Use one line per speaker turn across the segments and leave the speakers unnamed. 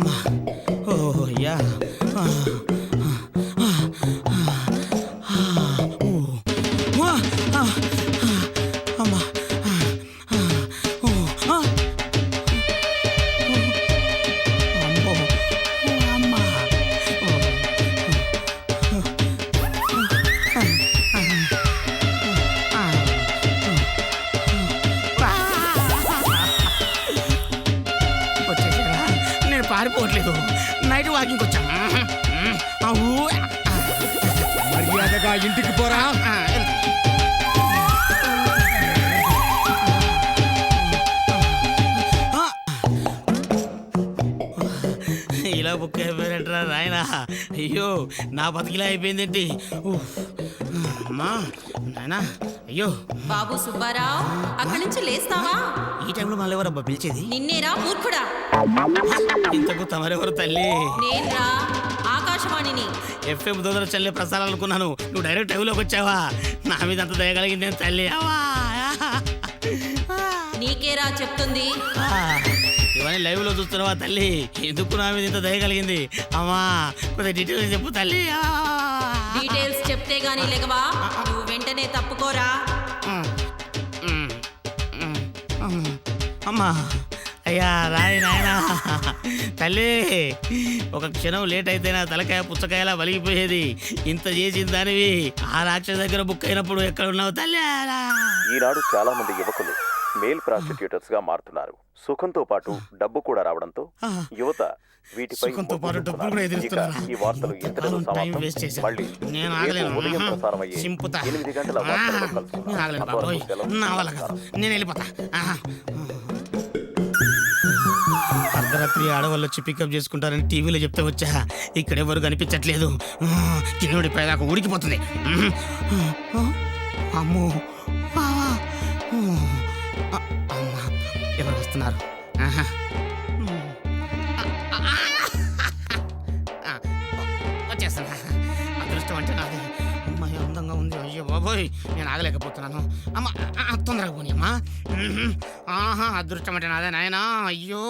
అమ్మా ఓ యా అమ్మా పారిపోవట్లేదు. Night walking వచ్చా.
మర్యాదగా ఇంటికి పోరా.
ఇలా బుక్ అయిపోయినట్రా నాయన. అయ్యో నా బతికిలా అయిపోయిందేంటి. అమ్మా నాయనా అయ్యో.
బాబు సుబ్బారావు అక్కడి నుంచి లేస్తావా?
ఈ టైంలో మళ్ళీ ఎవరబ్బా పిలిచేది?
నిన్నేరా మూర్ఖుడా.
ఇంతకు తమరెవరు తల్లి?
నేన్రా ఆకాశవాణిని.
FM దోదర చల్లే ప్రసారాలు అనుకున్నాను. నువ్వు డైరెక్ట్ టైంలోకి వచ్చావా? నా మీద అంత దయగలిగింది తల్లి.
నీకేరా చెప్తుంది.
ఇవన్నీ లైవ్ లో చూస్తున్నావా తల్లి? ఎందుకు నా మీద ఇంత దయగలిగింది? అమ్మా కొద్దిగా డీటెయిల్స్ చెప్పు తల్లి.
డీటెయిల్స్ చెప్తే గానీ లేకవా? నువ్వు వెంటనే తప్పుకోరా.
అమ్మా అయ్యా రాయి నాయనా. తల్లి ఒక క్షణం లేట్ అయితే నా తలకాయ పుచ్చకాయలా వలిగిపోయేది. ఇంత చేసిన దానివి ఆ రాక్షస దగ్గర బుక్ అయినప్పుడు ఎక్కడ ఉన్నావు తల్లి?
ఈనాడు చాలా మంది యువకులు మేల్ ప్రాస్టిట్యూటర్స్ గా మారుతున్నారు. సుఖంతో పాటు డబ్బు కూడా రావడంతో యువత వీటిపై ఈ వార్తలు ఇంతలో సమాప్తం. మళ్ళీ ఉదయం ప్రసారం అయ్యే 8 గంటల వార్తల్లో కలుసుకుందాం.
నేను వెళ్ళిపోతా. అర్ధరాత్రి ఆడవాళ్ళు వచ్చి పికప్ చేసుకుంటారని టీవీలో చెప్తే వచ్చా. ఇక్కడెవరు కనిపించట్లేదు. కింద పైదాకా ఉడికిపోతుంది. అమ్మో అమ్మా ఎవరు వస్తున్నారు? వచ్చేస్తున్నా. అదృష్టం అంటే నాది. అమ్మాయి అందంగా ఉంది. అయ్యో బాబోయ్ నేను ఆగలేకపోతున్నాను. అమ్మ తొందరగా పోనీ అమ్మా. అదృష్టం అంటే నాదే నాయనా. అయ్యో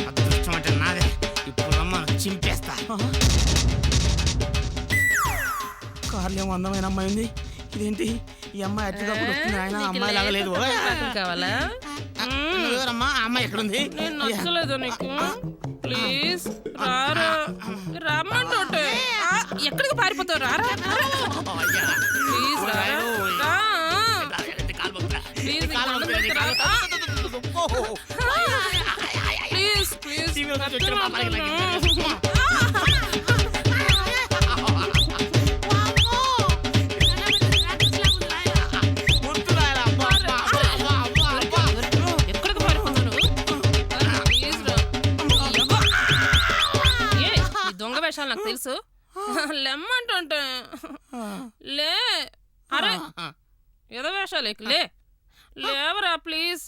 అదృష్టం అంటే నాదే. ఇప్పుడు అమ్మ చింపేస్తా. కార్లో ఏమో అందమైన అమ్మాయి ఉంది. ఇదేంటి ఈ అమ్మాయి అట్టుగా కూడా వస్తుంది? ఆయన అమ్మాయి లాగా లేదు.
కావాలా?
ఎవరమ్మా ఆ అమ్మాయి ఎక్కడుంది?
నేను నచ్చలేదు నీకు. ప్లీజ్ రారా. రమ్మంటే ఎక్కడికి పారిపోతావు? రారా ప్లీజ్. ప్లీజ్ నాకు తెలుసు. లెమ్మంటుంటే లే. అరే ఏదో వేషాలు లే. లేవరా ప్లీజ్.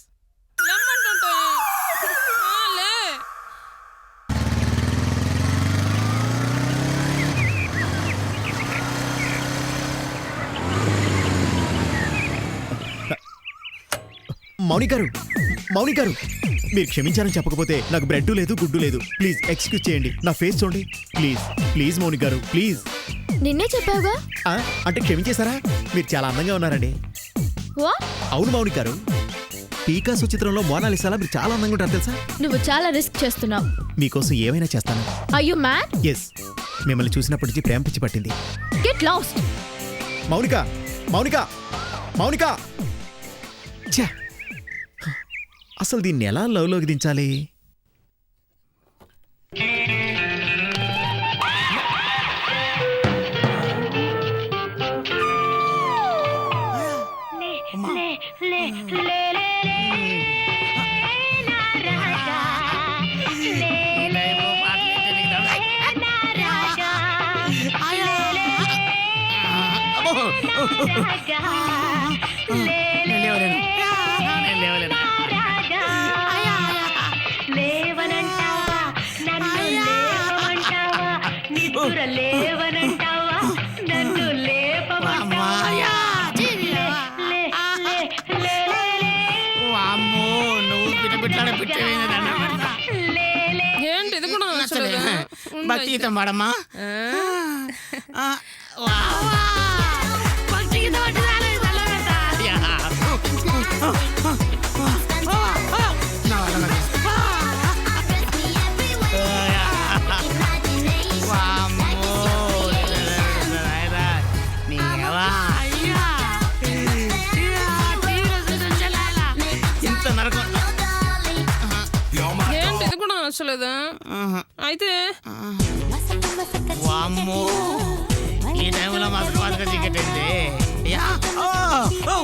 లెమ్మంటుంటే లే.
మౌని గారు, మౌని గారు, మీరు క్షమించారని చెప్పకపోతే నాకు బ్రెడ్ లేదు, గుడ్డు లేదు. ప్లీజ్ ఎక్స్క్యూజ్ చేయండి. నా ఫేస్ చూడండి ప్లీజ్. ప్లీజ్ మౌని గారు ప్లీజ్.
నిన్నే చెప్పావుగా.
అంటే క్షమించేశారా? మీరు చాలా అందంగా ఉన్నారండి. అవును మౌని గారు, పీకాసో చిత్రంలో మోనాలిసాలా మీరు చాలా అందంగా ఉంటారు తెలుసా?
నువ్వు చాలా రిస్క్ చేస్తున్నావు.
మీకోసం ఏమైనా చేస్తాను.
Are you mad?
ఎస్, మిమ్మల్ని చూసినప్పటి నుంచి ప్రేమ పిచ్చి పట్టింది.
Get lost.
మౌనిక, మౌనిక, మౌనిక. ఛా, అసలు దీన్ని ఎలా లవ్లోకి దించాలి?
నిద్రలేవనంటావా నన్ను
అమ్మాయా, చీరియా. వామ్మో, నువ్వు పిట్టపిట్లాడ పిట్టవేంది దండం పెడతా.
ఏంటి ఇది కూడా నచ్చలేదు?
భక్తి గీతం పాడమ్మా. ఆ, వా, వా. భక్తి గీతం అంటే రాలేదు, దండం పెడతా. యా. నా వల్ల కాదు. వామ్మో, నాయనా, నీ యవ్వా. అయ్యా. యా, టీవీలో చూసి లాలా. ఇంత నరకం.
ఏంటి ఇది కూడా నచ్చలేదు? అయితే
వామ్మో, ఈ టైంలో మాకు మాకు టికెట్ ఏంటి? యా. ఓ, ఓ.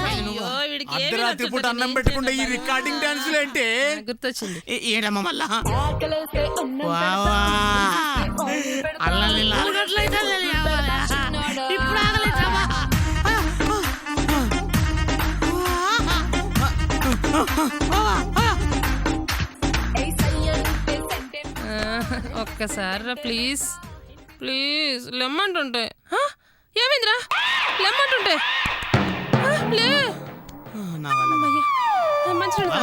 అయ్యో, వీడికి ఏమీ
అర్ధరాత్రి పూట అన్నం
నచ్చట్లేదు.
పెట్టకుండా ఈ రికార్డింగ్ డాన్సులు ఏంటి?
గుర్తొచ్చింది.
ఏంటమ్మా మళ్ళా? వావా, అల్లని 4 గంటలైతే ఇప్పుడు ఆగలేదమ్మా.
ఒక్కసారి ప్లీజ్ ప్లీజ్ లెమ్మంటుంటే. ఏమైందిరా? లెమ్మంటుంటే లే.
నా వల్ల
అమ్మయ్య. మంచినీళ్ళు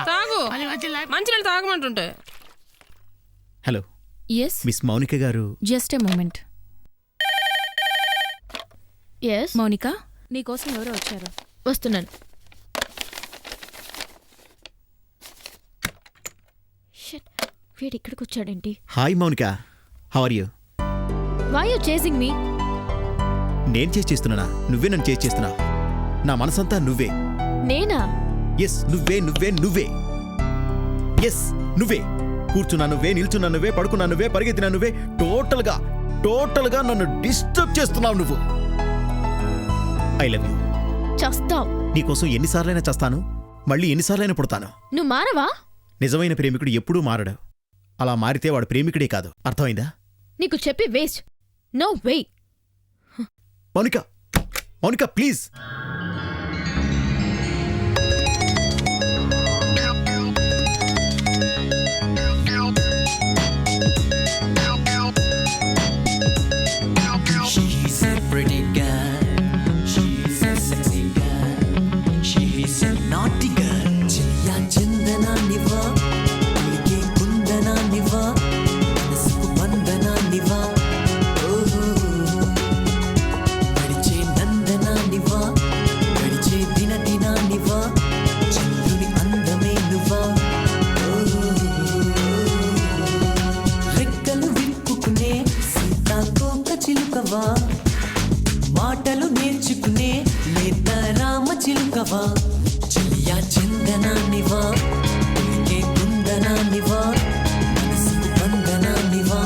తాగు.
మళ్ళీ వచ్చి
మంచినీళ్ళు తాగమంటుంటే.
హలో
ఎస్,
మిస్ మౌనిక గారు.
Just a moment.
Yes,
Mounika, నీకోసం ఎవరో వచ్చారు.
వస్తున్నాను. షట్, వీడు ఇక్కడికి వచ్చాడేంటి?
Hi Mounika, how are you?
Why you chasing me?
నేను చేస్తున్నానా? నువ్వే నన్ను చేస్తున్నా. నా మనసంతా నువ్వే.
నేనా?
ఎస్, నువ్వే నువ్వే నువ్వే. ఎస్, నువ్వే. కూర్చున్నా నువ్వే, నిల్చున్నా నువ్వే, పడుకున్నా నువ్వే, పరిగెత్తినా నువ్వే. టోటల్గా నన్ను డిస్టర్బ్ చేస్తున్నావు నువ్వు. I love you.
చస్తావ్.
నీకోసం ఎన్నిసార్లైనా చస్తాను, మళ్ళీ ఎన్నిసార్లైనా పుడతాను.
నువ్వు మారవా?
నిజమైన ప్రేమికుడు ఎప్పుడూ మారడు. అలా మారితే వాడు ప్రేమికుడే కాదు. అర్థమైందా?
నీకు చెప్పి waste. No way.
Mounika please.
She's a pretty girl. She's a sexy girl. She's a naughty girl. చిలియా చందనానివా, ఉలికే కుందనానివా, మనసుకు బంధనానివా. ఓహో, గడిచే నందనానివా, గడిచే దినదినానివా, చంద్రుని అందమే నువ్వా. రెక్కలు విప్పుకునే సీతాకోక చిలుకవా, మాటలు నేర్చుకునే నేత రామ చిలుకవా. చెలియా చందనానివా, ఉలికే కుందనానివా, మనసుకు బంధనానివా.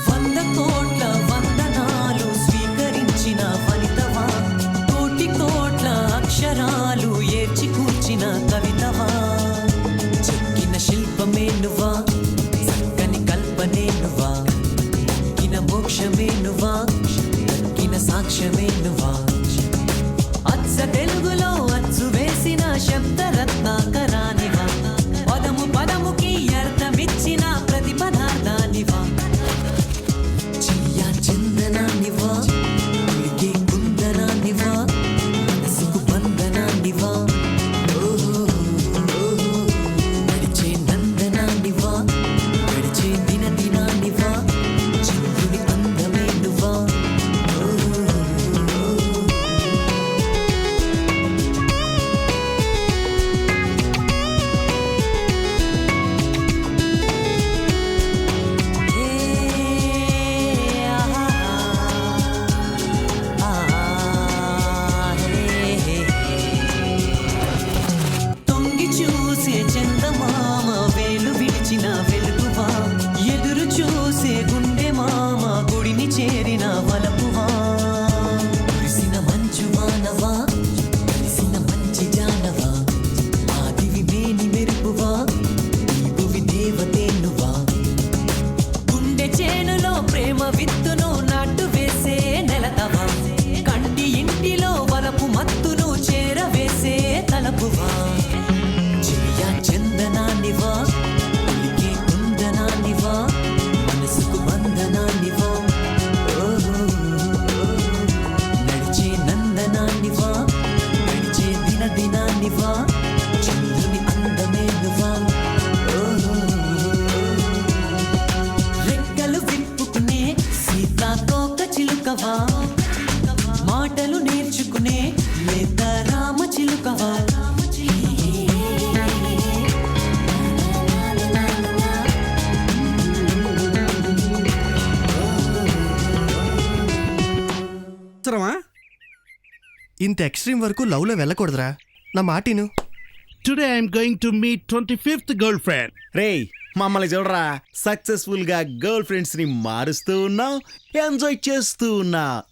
వంద కోట్ల వందనాలు స్వీకరించిన వనితవా, కోటి కోట్ల అక్షరాలు ఏర్చి కూర్చిన కవితవా. చెక్కిన శిల్పమే నువ్వా, చక్కని కల్పనే నువ్వా, దక్కిన మోక్షమే నువ్వా, దక్కిన సాక్ష్యమే నువ్వా. అచ్చ తెలుగులో అచ్చు వేసిన శబ్దరత్నాకరానివా, పదము పదముకి అర్థమిచ్చిన ప్రతి పదార్థానివా. చెలియా చందనానివా, ఉలికే కుందనానివా, మనసుకు బంధనానివా. ఓహో, గడిచే నందనానివా, గడిచే దినదినానివా, చంద్రుని అందమే నువ్వా. మాటలు నేర్చుకునే లేత రామ చిలుకవా
ఇంత ఎక్స్ట్రీమ్ వరకు లవ్ లో వెళ్ళకూడదురా నా మాటిను.
Today I'm going to meet 25th girlfriend.
రేయ్ మమ్మల్ని చూడరా, సక్సెస్ఫుల్ గా గర్ల్ ఫ్రెండ్స్ ని మారుస్తూ ఉన్నావు, ఎంజాయ్ చేస్తూ ఉన్నావు.